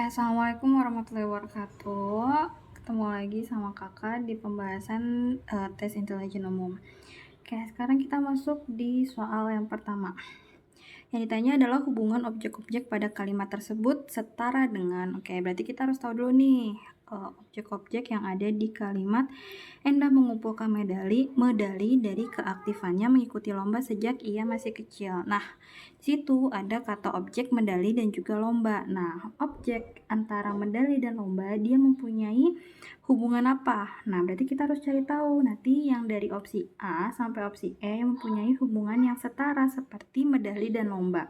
Assalamualaikum warahmatullahi wabarakatuh. Ketemu lagi sama kakak di pembahasan tes intelijen umum. Oke, sekarang kita masuk di soal yang pertama. Yang ditanya adalah hubungan objek-objek pada kalimat tersebut setara dengan. Oke, berarti kita harus tahu dulu nih objek-objek yang ada di kalimat. Endah mengumpulkan medali dari keaktifannya mengikuti lomba sejak ia masih kecil. Nah, di situ ada kata objek medali dan juga lomba. Nah, objek antara medali dan lomba dia mempunyai hubungan apa? Nah, berarti kita harus cari tahu. Nanti yang dari opsi A sampai opsi E mempunyai hubungan yang setara seperti medali dan lomba.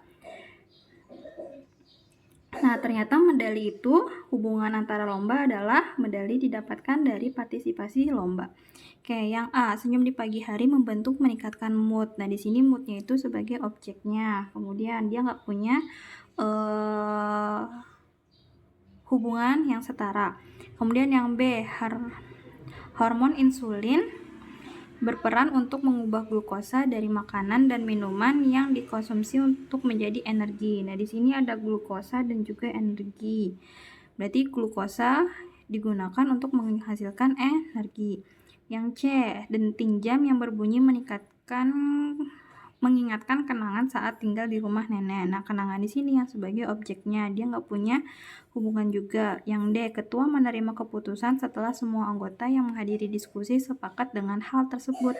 Nah, ternyata medali itu hubungan antara lomba adalah medali didapatkan dari partisipasi lomba. Oke, yang A, senyum di pagi hari membentuk meningkatkan mood. Nah, di sini moodnya itu sebagai objeknya. Kemudian dia nggak punya hubungan yang setara. Kemudian yang B, hormon insulin berperan untuk mengubah glukosa dari makanan dan minuman yang dikonsumsi untuk menjadi energi. Nah, di sini ada glukosa dan juga energi. Berarti glukosa digunakan untuk menghasilkan energi. Yang C, denting jam yang berbunyi mengingatkan kenangan saat tinggal di rumah nenek. Nah, kenangan di sini yang sebagai objeknya, dia nggak punya hubungan juga. Yang D, ketua menerima keputusan setelah semua anggota yang menghadiri diskusi sepakat dengan hal tersebut.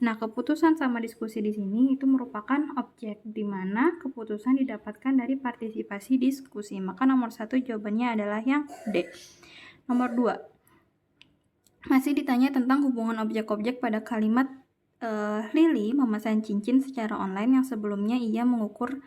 Nah, keputusan sama diskusi di sini itu merupakan objek, di mana keputusan didapatkan dari partisipasi diskusi. Maka nomor 1 jawabannya adalah yang D. Nomor 2, masih ditanya tentang hubungan objek-objek pada kalimat Lili memesan cincin secara online yang sebelumnya ia mengukur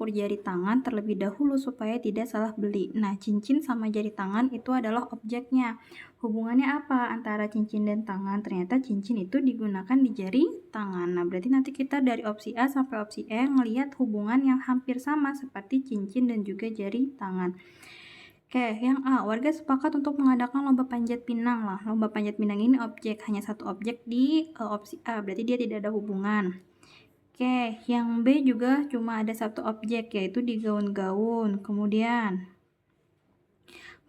jari tangan terlebih dahulu supaya tidak salah beli. Nah, cincin sama jari tangan itu adalah objeknya. Hubungannya apa antara cincin dan tangan? Ternyata cincin itu digunakan di jari tangan. Nah, berarti nanti kita dari opsi A sampai opsi E ngelihat hubungan yang hampir sama seperti cincin dan juga jari tangan. Oke, yang A, warga sepakat untuk mengadakan lomba panjat pinang lah. Lomba panjat pinang ini objek, hanya satu objek di opsi A, berarti dia tidak ada hubungan. Oke, yang B juga cuma ada satu objek, yaitu di gaun-gaun. Kemudian,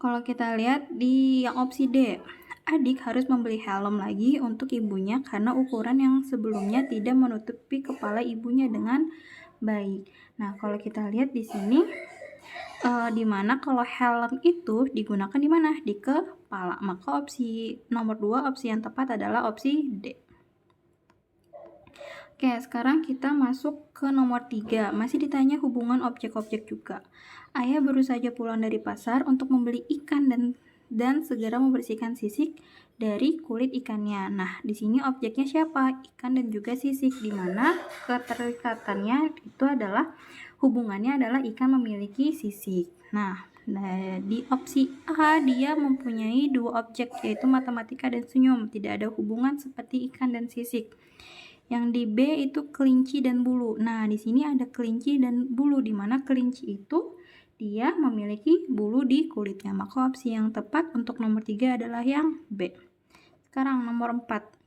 kalau kita lihat di yang opsi D, adik harus membeli helm lagi untuk ibunya karena ukuran yang sebelumnya tidak menutupi kepala ibunya dengan baik. Nah, kalau kita lihat di sini, di mana kalau helm itu digunakan di mana? Di kepala. Maka opsi nomor 2, opsi yang tepat adalah opsi D. Oke, sekarang kita masuk ke nomor 3. Masih ditanya hubungan objek-objek juga. Ayah baru saja pulang dari pasar untuk membeli ikan dan segera membersihkan sisik dari kulit ikannya. Nah, di sini objeknya siapa? Ikan dan juga sisik, di mana keterikatannya itu adalah hubungannya adalah ikan memiliki sisik. Nah, di opsi A dia mempunyai dua objek, yaitu matematika dan senyum. Tidak ada hubungan seperti ikan dan sisik. Yang di B itu kelinci dan bulu. Nah, di sini ada kelinci dan bulu, di mana kelinci itu dia memiliki bulu di kulitnya. Maka opsi yang tepat untuk nomor 3 adalah yang B. Sekarang nomor 4.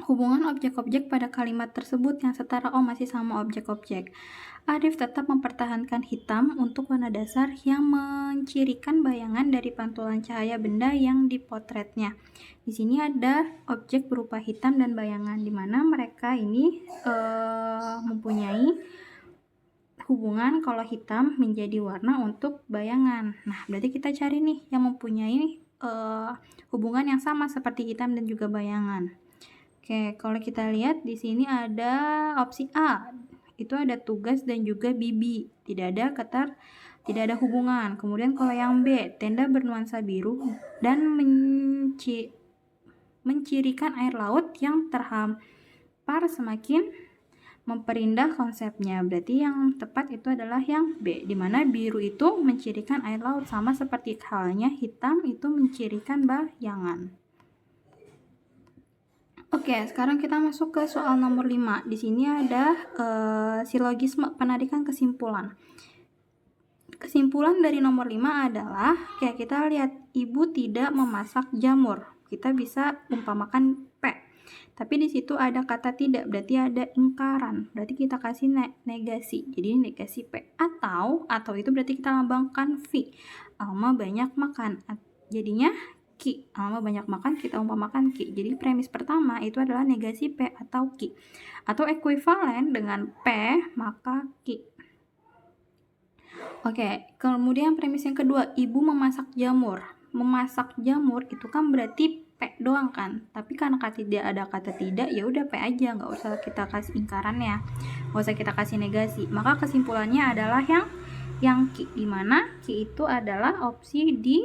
Hubungan objek-objek pada kalimat tersebut yang setara. Masih sama objek-objek. Arif tetap mempertahankan hitam untuk warna dasar yang mencirikan bayangan dari pantulan cahaya benda yang dipotretnya. Di sini ada objek berupa hitam dan bayangan, di mana mereka ini mempunyai hubungan kalau hitam menjadi warna untuk bayangan. Nah, berarti kita cari nih yang mempunyai hubungan yang sama seperti hitam dan juga bayangan. Oke, kalau kita lihat di sini ada opsi A, itu ada tugas dan juga bibi, tidak ada hubungan. Kemudian kalau yang B, tenda bernuansa biru dan mencirikan air laut yang terhampar semakin memperindah konsepnya. Berarti yang tepat itu adalah yang B, di mana biru itu mencirikan air laut, sama seperti halnya hitam itu mencirikan bayangan. Oke, sekarang kita masuk ke soal nomor 5. Di sini ada silogisme penarikan kesimpulan. Kesimpulan dari nomor 5 adalah, kita lihat, ibu tidak memasak jamur. Kita bisa umpamakan P. Tapi di situ ada kata tidak, berarti ada ingkaran. Berarti kita kasih negasi. Jadi negasi P. Atau itu berarti kita lambangkan V. Alma banyak makan. Jadinya Ki. Alma banyak makan, kita umpamakan Ki. Jadi premis pertama itu adalah negasi P atau Ki. Atau ekuivalen dengan P maka Ki. Oke, kemudian premis yang kedua, ibu memasak jamur. Memasak jamur itu kan berarti P doang kan, tapi karena tidak ada kata tidak, ya udah P aja, nggak usah kita kasih ingkarannya, nggak usah kita kasih negasi. Maka kesimpulannya adalah yang Ki, dimana Ki itu adalah opsi di,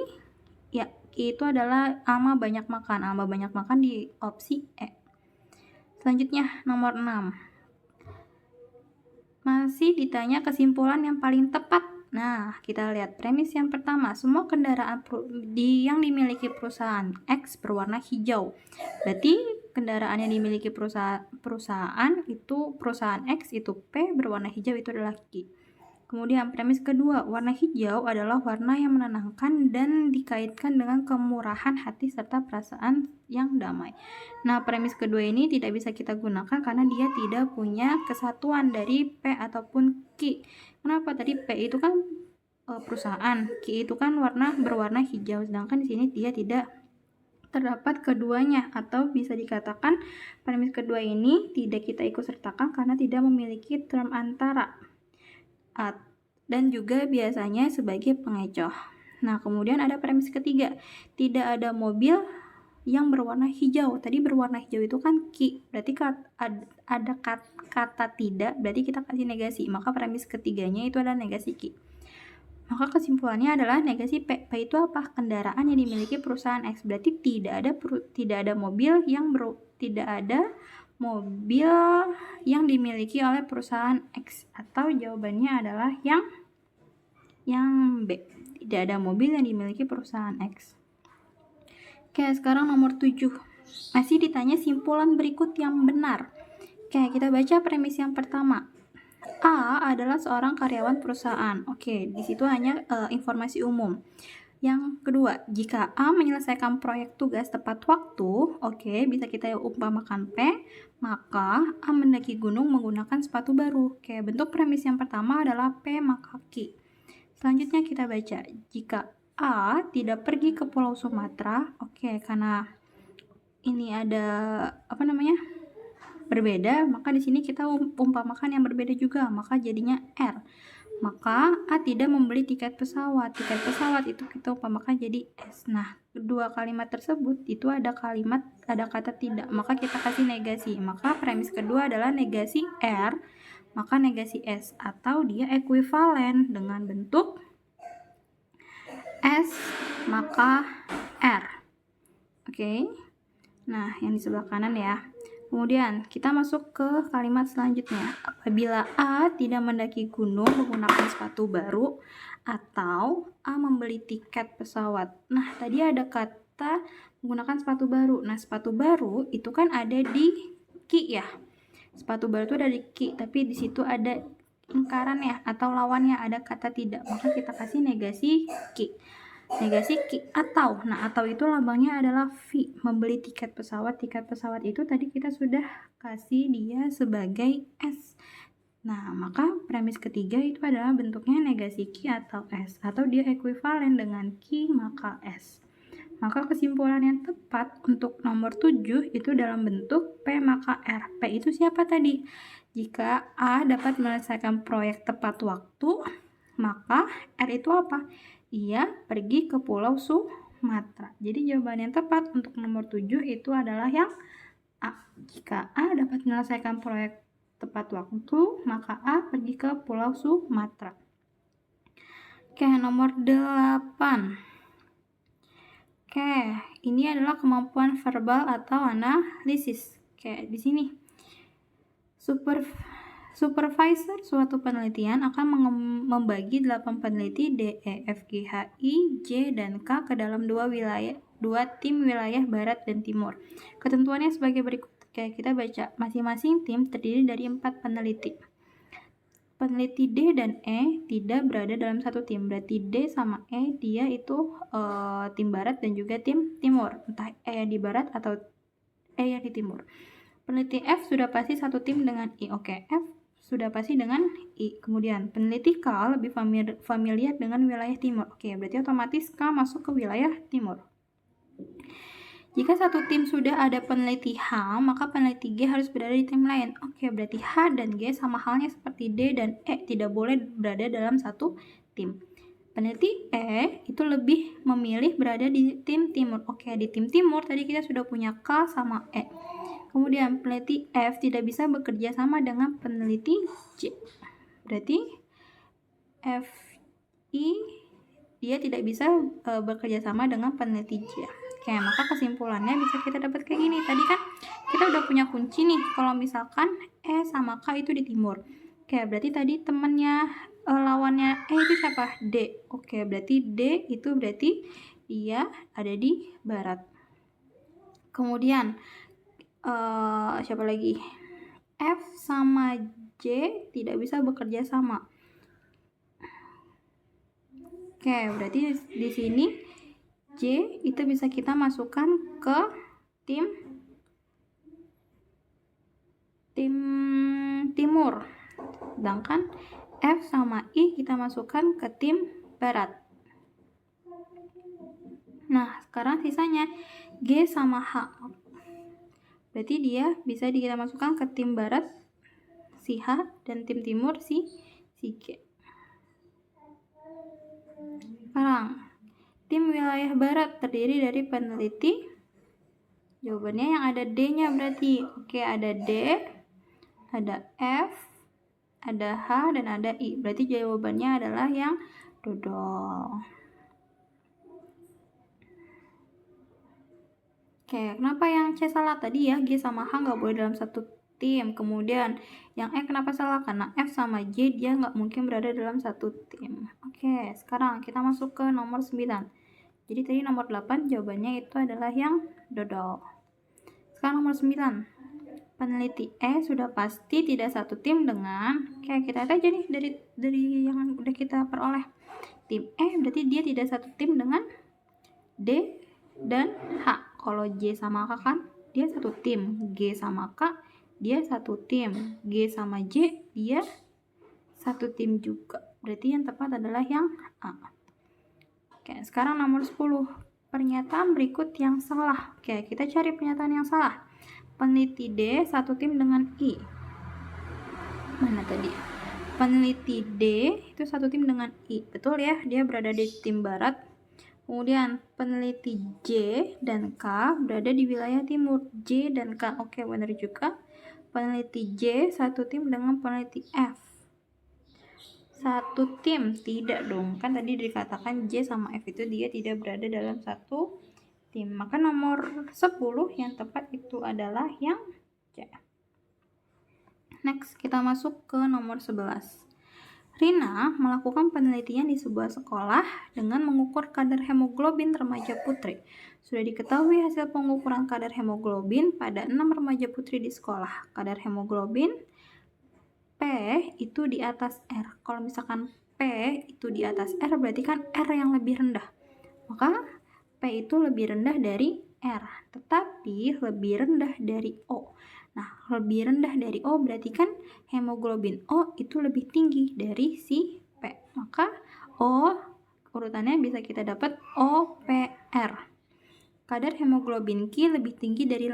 ya Ki itu adalah Alma banyak makan. Alma banyak makan di opsi E. Selanjutnya nomor 6. Masih ditanya kesimpulan yang paling tepat. Nah, kita lihat premis yang pertama, semua kendaraan yang dimiliki perusahaan X berwarna hijau. Berarti kendaraan yang dimiliki perusahaan X itu P berwarna hijau, itu adalah Q. Kemudian premis kedua, warna hijau adalah warna yang menenangkan dan dikaitkan dengan kemurahan hati serta perasaan yang damai. Nah, premis kedua ini tidak bisa kita gunakan karena dia tidak punya kesatuan dari P ataupun Q. Kenapa? Tadi P itu kan perusahaan, Q itu kan berwarna hijau, sedangkan di sini dia tidak terdapat keduanya, atau bisa dikatakan premis kedua ini tidak kita ikut sertakan karena tidak memiliki term antara. Dan juga biasanya sebagai pengecoh. Nah, kemudian ada premis ketiga, tidak ada mobil yang berwarna hijau. Tadi berwarna hijau itu kan Ki, berarti ada kata tidak, berarti kita kasih negasi. Maka premis ketiganya itu adalah negasi Ki. Maka kesimpulannya adalah negasi P. P itu apa? Kendaraan yang dimiliki perusahaan X. Berarti tidak ada mobil yang dimiliki oleh perusahaan X, atau jawabannya adalah yang B. Tidak ada mobil yang dimiliki perusahaan X. Oke, sekarang nomor 7. Masih ditanya simpulan berikut yang benar. Oke, kita baca premis yang pertama. A adalah seorang karyawan perusahaan. Oke, di situ hanya informasi umum. Yang kedua, jika A menyelesaikan proyek tugas tepat waktu, oke, bisa kita umpamakan P, maka A mendaki gunung menggunakan sepatu baru. Oke, bentuk premis yang pertama adalah P maka Q. Selanjutnya kita baca, jika A tidak pergi ke Pulau Sumatera, oke, karena ini ada berbeda, maka di sini kita umpamakan yang berbeda juga, maka jadinya R. Maka A tidak membeli tiket pesawat. Tiket pesawat itu kita umpamakan jadi S. Nah, kedua kalimat tersebut itu ada kata tidak, maka kita kasih negasi. Maka premis kedua adalah negasi R, maka negasi S, atau dia ekuivalen dengan bentuk S maka R. Oke. Nah, yang di sebelah kanan ya. Kemudian kita masuk ke kalimat selanjutnya. Apabila A tidak mendaki gunung menggunakan sepatu baru, atau A membeli tiket pesawat. Nah, tadi ada kata menggunakan sepatu baru. Nah, sepatu baru itu kan ada di Ki ya. Sepatu baru itu ada di Ki, tapi di situ ada ingkaran ya, atau lawannya ada kata tidak. Maka kita kasih negasi Ki. Negasi Ki atau. Nah, atau itu lambangnya adalah V. Membeli tiket pesawat. Tiket pesawat itu tadi kita sudah kasih dia sebagai S. Nah, maka premis ketiga itu adalah bentuknya negasi Ki atau S, atau dia ekuivalen dengan Ki maka S. Maka kesimpulan yang tepat untuk nomor 7 itu dalam bentuk P maka R. P itu siapa tadi? Jika A dapat menyelesaikan proyek tepat waktu, maka R itu apa? Ia pergi ke Pulau Sumatera. Jadi jawaban yang tepat untuk nomor 7 itu adalah yang A. Jika A dapat menyelesaikan proyek tepat waktu, maka A pergi ke Pulau Sumatera. Oke, nomor 8. Oke, ini adalah kemampuan verbal atau analisis. Oke, di sini supervisor suatu penelitian akan membagi 8 peneliti D, E, F, G, H, I, J, dan K ke dalam dua tim wilayah barat dan timur. Ketentuannya sebagai berikut. Oke, kita baca. Masing-masing tim terdiri dari 4 peneliti. Peneliti D dan E tidak berada dalam satu tim. Berarti D sama E dia itu tim barat dan juga tim timur. Entah E yang di barat atau E yang di timur. Peneliti F sudah pasti satu tim dengan I. Oke, F sudah pasti dengan I. Kemudian peneliti K lebih familiar dengan wilayah timur. Oke, berarti otomatis K masuk ke wilayah timur. Jika satu tim sudah ada peneliti H, maka peneliti G harus berada di tim lain. Oke, berarti H dan G sama halnya seperti D dan E, tidak boleh berada dalam satu tim. Peneliti E itu lebih memilih berada di tim timur. Oke, di tim timur tadi kita sudah punya K sama E. Kemudian peneliti F tidak bisa bekerja sama dengan peneliti J. Berarti FI dia tidak bisa bekerja sama dengan peneliti J. Oke, maka kesimpulannya bisa kita dapat kayak gini. Tadi kan kita udah punya kunci nih. Kalau misalkan E sama K itu di timur. Oke, berarti tadi temannya lawannya E itu siapa? D. Oke, berarti D itu berarti dia ada di barat. Kemudian siapa lagi? F sama J tidak bisa bekerja sama. Oke, berarti di sini J itu bisa kita masukkan ke tim timur. Sedangkan F sama I kita masukkan ke tim barat. Nah, sekarang sisanya G sama H. Berarti dia bisa kita masukkan ke tim barat si H dan tim timur si G. Sekarang, tim wilayah barat terdiri dari peneliti. Jawabannya yang ada D-nya berarti. Oke, ada D, ada F, ada H, dan ada I. Berarti jawabannya adalah yang dodol. Oke, kenapa yang C salah tadi ya? G sama H nggak boleh dalam satu tim. Kemudian yang E kenapa salah? Karena F sama J dia nggak mungkin berada dalam satu tim. Oke, sekarang kita masuk ke nomor 9. Jadi tadi nomor 8 jawabannya itu adalah yang dodol. Sekarang nomor 9. Peneliti E sudah pasti tidak satu tim dengan, oke kita lihat aja nih dari yang udah kita peroleh. Tim E berarti dia tidak satu tim dengan D dan H. Kalau J sama K kan dia satu tim. G sama K dia satu tim. G sama J dia satu tim juga. Berarti yang tepat adalah yang A. Oke, sekarang nomor 10. Pernyataan berikut yang salah. Oke, kita cari pernyataan yang salah. Peneliti D satu tim dengan I. Mana tadi? Peneliti D itu satu tim dengan I. Betul ya, dia berada di tim barat. Kemudian peneliti J dan K berada di wilayah timur. J dan K, oke benar juga. Peneliti J satu tim dengan peneliti F. Satu tim, tidak dong. Kan tadi dikatakan J sama F itu dia tidak berada dalam satu tim. Maka nomor 10 yang tepat itu adalah yang C. Next, kita masuk ke nomor 11. Rina melakukan penelitian di sebuah sekolah dengan mengukur kadar hemoglobin remaja putri. Sudah diketahui hasil pengukuran kadar hemoglobin pada 6 remaja putri di sekolah. Kadar hemoglobin P itu di atas R. Kalau misalkan P itu di atas R berarti kan R yang lebih rendah. Maka P itu lebih rendah dari R, tetapi lebih rendah dari O. Nah, lebih rendah dari O berarti kan hemoglobin O itu lebih tinggi dari si P. Maka O urutannya bisa kita dapat OPR. Kadar hemoglobin Q lebih tinggi dari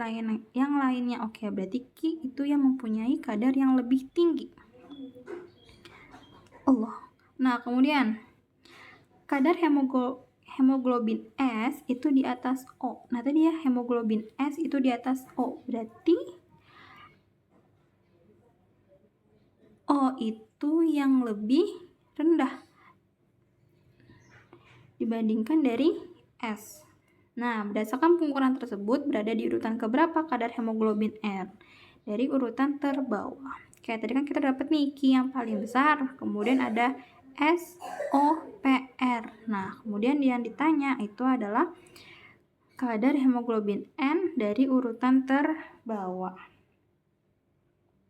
yang lainnya. Oke, berarti Q itu yang mempunyai kadar yang lebih tinggi. Allah. Nah, kemudian kadar hemoglobin S itu di atas O. Nah, tadi ya hemoglobin S itu di atas O. Berarti O itu yang lebih rendah dibandingkan dari S. Nah, berdasarkan pengukuran tersebut berada di urutan keberapa kadar hemoglobin R? Dari urutan terbawah. Oke, tadi kan kita dapat nih Q yang paling besar, kemudian ada SOPR. Nah, kemudian yang ditanya itu adalah kadar hemoglobin N dari urutan terbawah.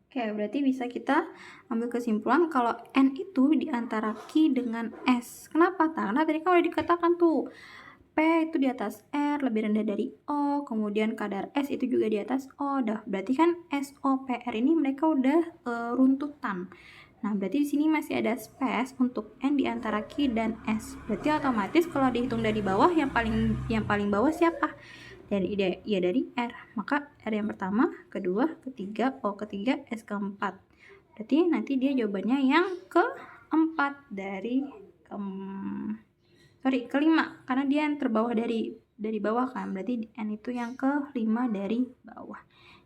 Oke, berarti bisa kita ambil kesimpulan kalau N itu di antara Q dengan S. Kenapa? Karena tadi kan udah dikatakan tuh P itu di atas R, lebih rendah dari O, kemudian kadar S itu juga di atas O. Berarti kan SOPR ini mereka udah runtutan. Nah, berarti di sini masih ada space untuk N di antara Q dan S. Berarti otomatis kalau dihitung dari bawah yang paling bawah siapa? Dari R. Maka R yang pertama, kedua, ketiga, O ketiga, S keempat. Berarti nanti dia jawabannya yang keempat dari kelima, karena dia yang terbawah dari bawah kan. Berarti N itu yang kelima dari bawah.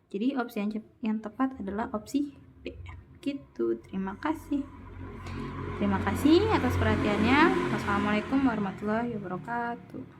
Jadi opsi yang tepat adalah opsi B. Gitu. Terima kasih atas perhatiannya. Wassalamualaikum warahmatullahi wabarakatuh.